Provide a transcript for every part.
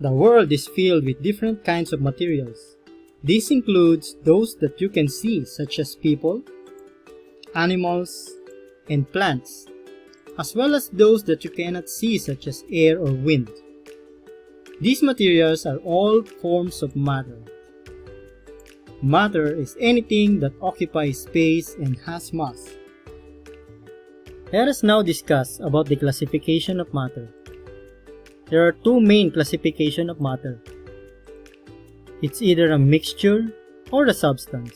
The world is filled with different kinds of materials. This includes those that you can see, such as people, animals, and plants, as well as those that you cannot see, such as air or wind. These materials are all forms of matter. Matter is anything that occupies space and has mass. Let us now discuss about the classification of matter. There are two main classifications of matter. It's either a mixture or a substance.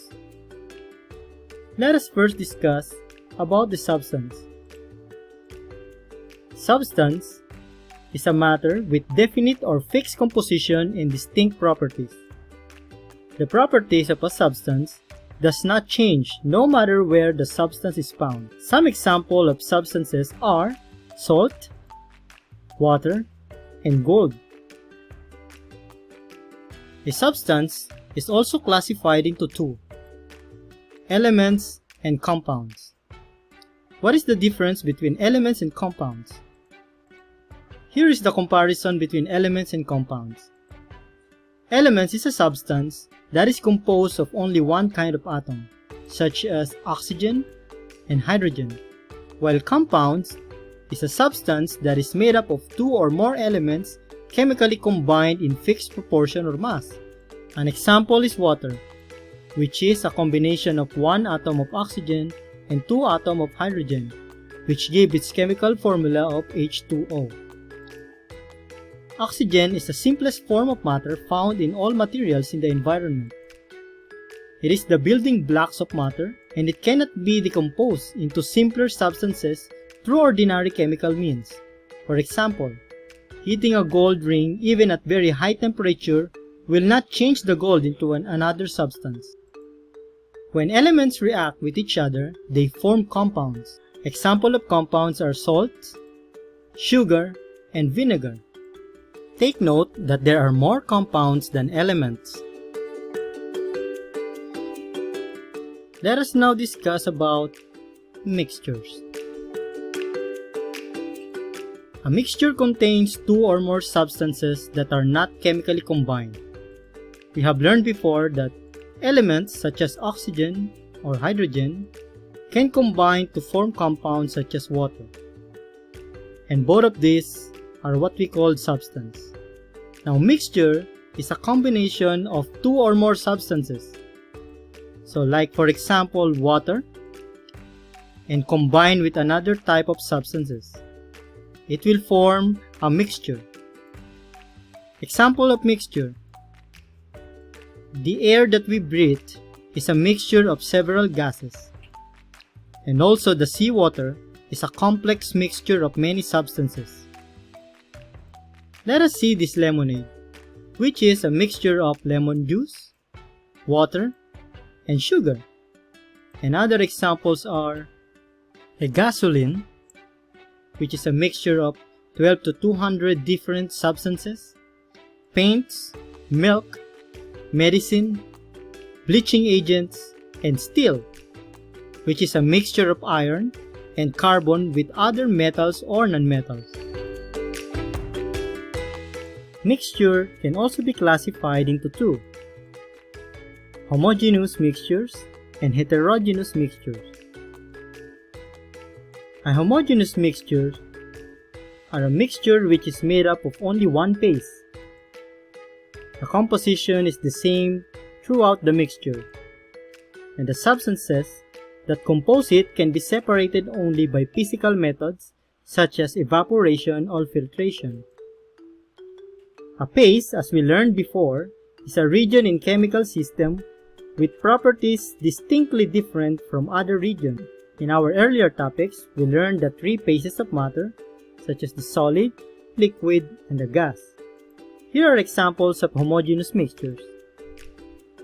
Let us first discuss about the substance. Substance is a matter with definite or fixed composition and distinct properties. The properties of a substance does not change no matter where the substance is found. Some examples of substances are salt, water, and gold. A substance is also classified into two: elements and compounds. What is the difference between elements and compounds? Here is the comparison between elements and compounds. Elements is a substance that is composed of only one kind of atom, such as oxygen and hydrogen, while compounds is a substance that is made up of two or more elements chemically combined in fixed proportion or mass. An example is water, which is a combination of one atom of oxygen and two atoms of hydrogen, which give its chemical formula of H2O. Oxygen is the simplest form of matter found in all materials in the environment. It is the building blocks of matter, and it cannot be decomposed into simpler substances through ordinary chemical means. For example, heating a gold ring even at very high temperature will not change the gold into another substance. When elements react with each other, they form compounds. Examples of compounds are salt, sugar, and vinegar. Take note that there are more compounds than elements. Let us now discuss about mixtures. A mixture contains two or more substances that are not chemically combined. We have learned before that elements such as oxygen or hydrogen can combine to form compounds such as water. And both of these are what we call substance. Now, mixture is a combination of two or more substances. So like for example water and combine with another type of substances. It will form a mixture. Example of mixture: the air that we breathe is a mixture of several gases. And also the seawater is a complex mixture of many substances. Let us see this lemonade, which is a mixture of lemon juice, water, and sugar. And other examples are a gasoline, which is a mixture of 12 to 200 different substances, paints, milk, medicine, bleaching agents, and steel, which is a mixture of iron and carbon with other metals or nonmetals. Mixture can also be classified into two: homogeneous mixtures and heterogeneous mixtures. A homogeneous mixture are a mixture which is made up of only one base. The composition is the same throughout the mixture, and the substances that compose it can be separated only by physical methods such as evaporation or filtration. A phase, as we learned before, is a region in chemical system with properties distinctly different from other regions. In our earlier topics, we learned the three phases of matter, such as the solid, liquid, and the gas. Here are examples of homogeneous mixtures: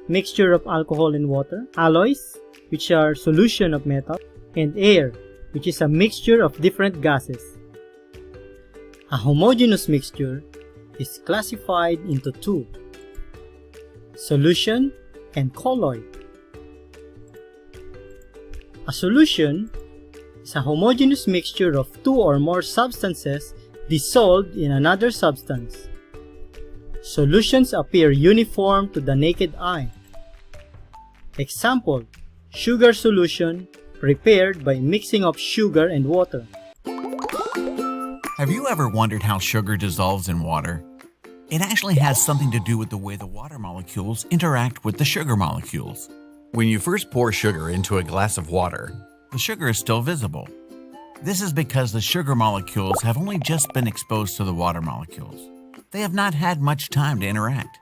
mixture of alcohol and water, alloys, which are solution of metal, and air, which is a mixture of different gases. A homogeneous mixture is classified into two: solution and colloid. A solution is a homogeneous mixture of two or more substances dissolved in another substance. Solutions appear uniform to the naked eye. Example, sugar solution prepared by mixing of sugar and water. Have you ever wondered how sugar dissolves in water? It actually has something to do with the way the water molecules interact with the sugar molecules. When you first pour sugar into a glass of water, the sugar is still visible. This is because the sugar molecules have only just been exposed to the water molecules. They have not had much time to interact.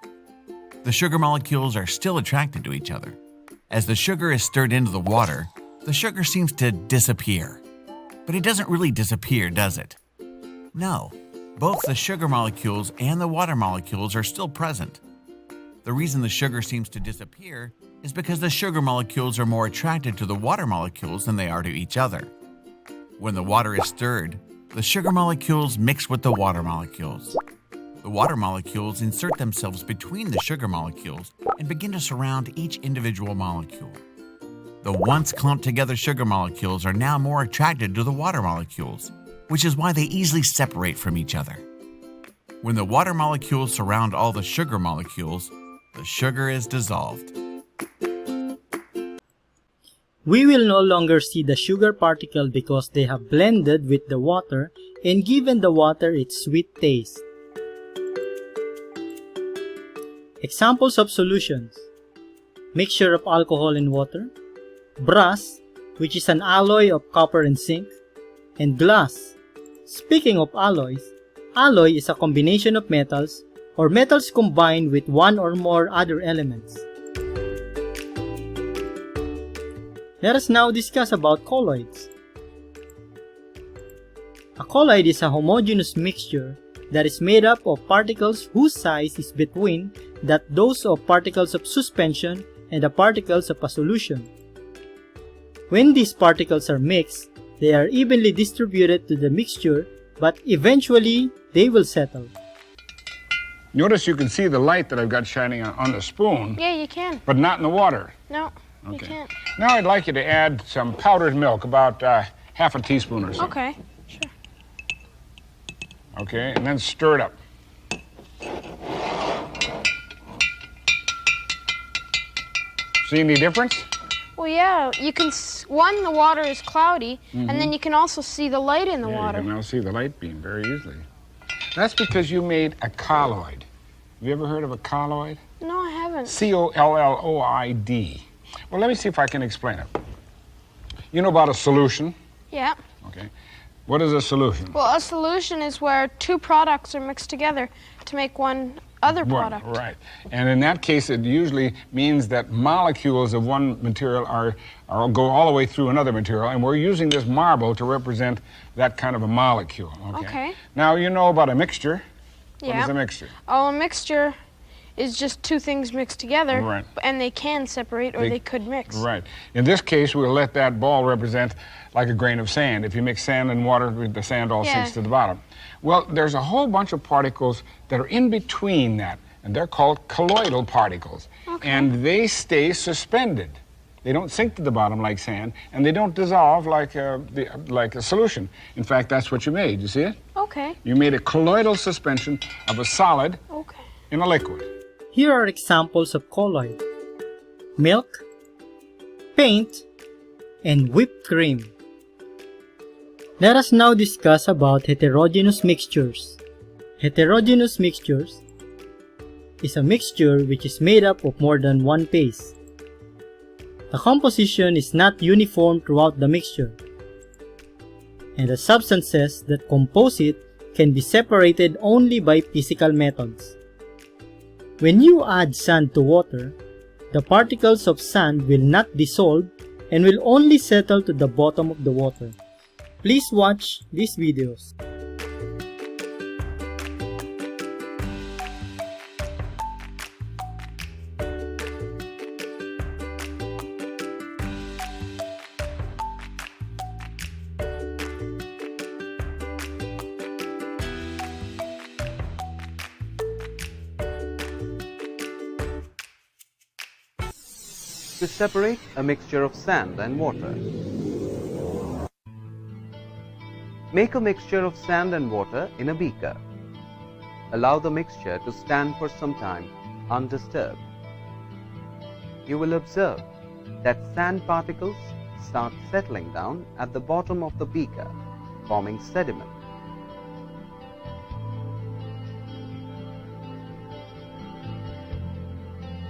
The sugar molecules are still attracted to each other. As the sugar is stirred into the water, the sugar seems to disappear. But it doesn't really disappear, does it? No, both the sugar molecules and the water molecules are still present. The reason the sugar seems to disappear is because the sugar molecules are more attracted to the water molecules than they are to each other. When the water is stirred, the sugar molecules mix with the water molecules. The water molecules insert themselves between the sugar molecules and begin to surround each individual molecule. The once clumped together sugar molecules are now more attracted to the water molecules, which is why they easily separate from each other. When the water molecules surround all the sugar molecules, the sugar is dissolved. We will no longer see the sugar particle because they have blended with the water and given the water its sweet taste. Examples of solutions: mixture of alcohol and water, brass, which is an alloy of copper and zinc, and glass. Speaking of alloys, alloy is a combination of metals or metals combined with one or more other elements. Let us now discuss about colloids. A colloid is a homogeneous mixture that is made up of particles whose size is between those of particles of suspension and the particles of a solution. When these particles are mixed, they are evenly distributed to the mixture, but eventually they will settle. Notice you can see the light that I've got shining on the spoon. Yeah, you can. But not in the water. No, Okay. you can't. Now I'd like you to add some powdered milk, about half a teaspoon or so. Okay, sure. Okay, and then stir it up. See any difference? Well, yeah, you can, the water is cloudy, and then you can also see the light in the water. You can now see the light beam very easily. That's because you made a colloid. Have you ever heard of a colloid? No, I haven't. C-O-L-L-O-I-D. Well, let me see if I can explain it. You know about a solution? Yeah. Okay. What is a solution? Well, a solution is where two products are mixed together to make one other product. Right. And in that case, it usually means that molecules of one material go all the way through another material, and we're using this marble to represent that kind of a molecule. Okay. Now, you know about a mixture. Yeah. What is a mixture? Oh, a mixture is just two things mixed together, Right. and they can separate or they could mix. Right. In this case, we'll let that ball represent like a grain of sand. If you mix sand and water, the sand all sinks to the bottom. Well, there's a whole bunch of particles that are in between that, and they're called colloidal particles. Okay. And they stay suspended. They don't sink to the bottom like sand, and they don't dissolve like a solution. In fact, that's what you made. You see it? Okay. You made a colloidal suspension of a solid in a liquid. Here are examples of colloid: milk, paint, and whipped cream. Let us now discuss about heterogeneous mixtures. Heterogeneous mixtures is a mixture which is made up of more than one paste. The composition is not uniform throughout the mixture, and the substances that compose it can be separated only by physical methods. When you add sand to water, the particles of sand will not dissolve and will only settle to the bottom of the water. Please watch these videos. To separate a mixture of sand and water. Make a mixture of sand and water in a beaker. allow the mixture to stand for some time undisturbed. You will observe that sand particles start settling down at the bottom of the beaker, forming sediment.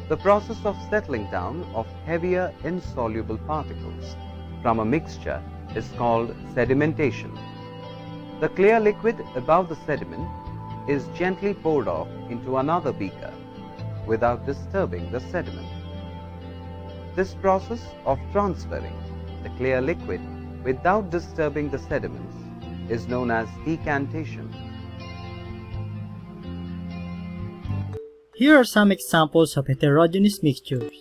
The process of settling down of heavier insoluble particles from a mixture is called sedimentation. The clear liquid above the sediment is gently poured off into another beaker without disturbing the sediment. This process of transferring the clear liquid without disturbing the sediments is known as decantation. Here are some examples of heterogeneous mixtures: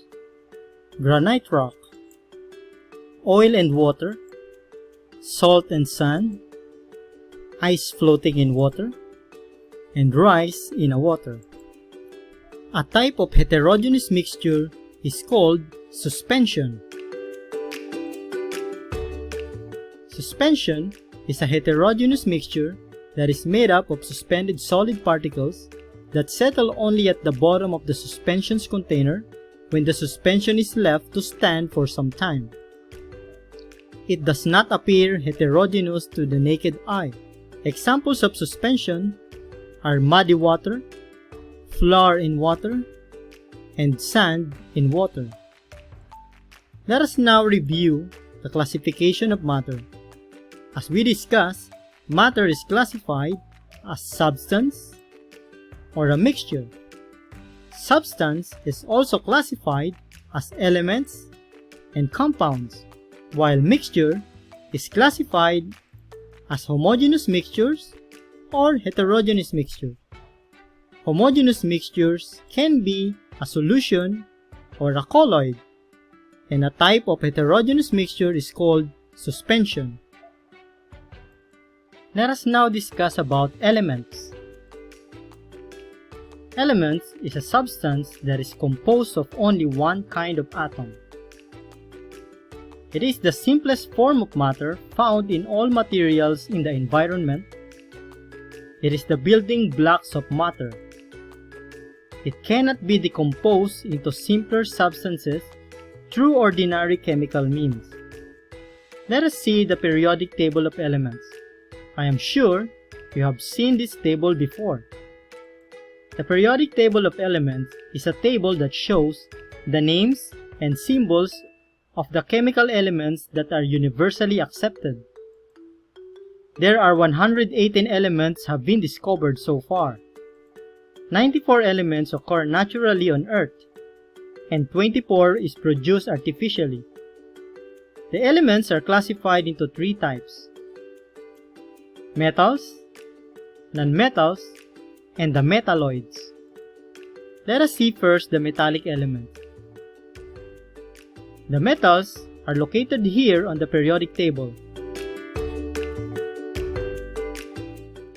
granite rock, oil and water, salt and sand, ice floating in water, and rice in a water. A type of heterogeneous mixture is called suspension. Suspension is a heterogeneous mixture that is made up of suspended solid particles that settle only at the bottom of the suspension's container when the suspension is left to stand for some time. It does not appear heterogeneous to the naked eye. Examples of suspension are muddy water, flour in water, and sand in water. Let us now review the classification of matter. As we discussed, matter is classified as substance or a mixture. Substance is also classified as elements and compounds, while mixture is classified as homogeneous mixtures or heterogeneous mixtures. Homogeneous mixtures can be a solution or a colloid, and a type of heterogeneous mixture is called suspension. Let us now discuss about elements. Elements is a substance that is composed of only one kind of atom. It is the simplest form of matter found in all materials in the environment. It is the building blocks of matter. It cannot be decomposed into simpler substances through ordinary chemical means. Let us see the periodic table of elements. I am sure you have seen this table before. The periodic table of elements is a table that shows the names and symbols of the chemical elements that are universally accepted. There are 118 elements have been discovered so far. 94 elements occur naturally on Earth, and 24 is produced artificially. The elements are classified into three types: metals, nonmetals, and the metalloids. Let us see first the metallic element. The metals are located here on the periodic table.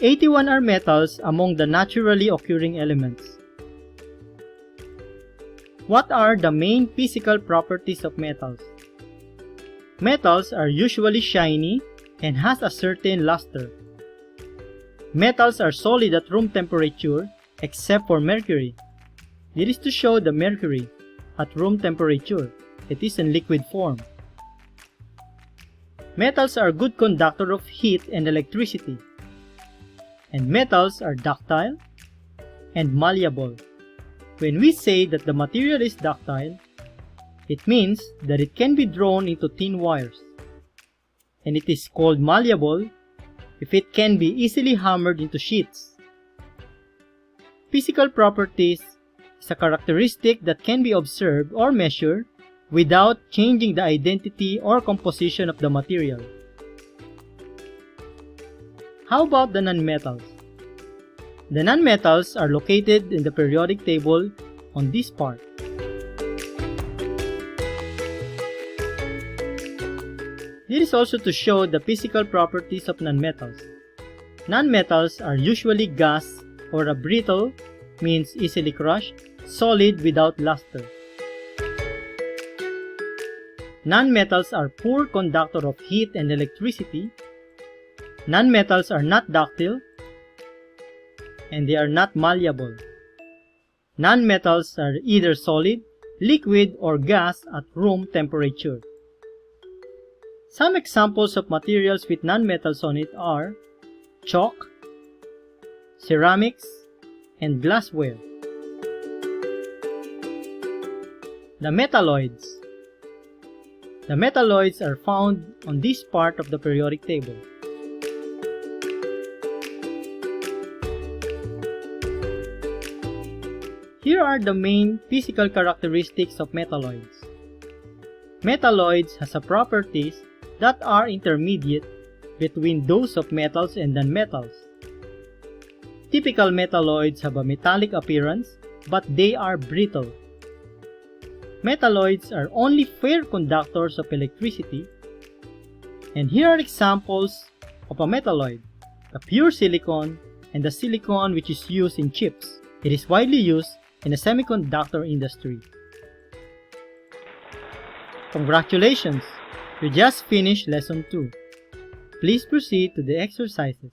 81 are metals among the naturally occurring elements. What are the main physical properties of metals? Metals are usually shiny and has a certain luster. Metals are solid at room temperature except for mercury. This is to show the mercury at room temperature. It is in liquid form. Metals are good conductor of heat and electricity. And metals are ductile and malleable. When we say that the material is ductile, it means that it can be drawn into thin wires. And it is called malleable if it can be easily hammered into sheets. Physical properties is a characteristic that can be observed or measured without changing the identity or composition of the material. How about the nonmetals? The nonmetals are located in the periodic table on this part. This is also to show the physical properties of nonmetals. Nonmetals are usually gas or a brittle, means easily crushed, solid without luster. Nonmetals are poor conductor of heat and electricity. Nonmetals are not ductile. and they are not malleable. Nonmetals are either solid, liquid, or gas at room temperature. Some examples of materials with nonmetals on it are chalk, ceramics, and glassware. The metalloids. The metalloids are found on this part of the periodic table. Here are the main physical characteristics of metalloids. Metalloids has properties that are intermediate between those of metals and nonmetals. Typical metalloids have a metallic appearance, but they are brittle. Metalloids are only fair conductors of electricity, and here are examples of a metalloid: the pure silicon and the silicon which is used in chips. It is widely used in the semiconductor industry. Congratulations! You just finished lesson 2. Please proceed to the exercises.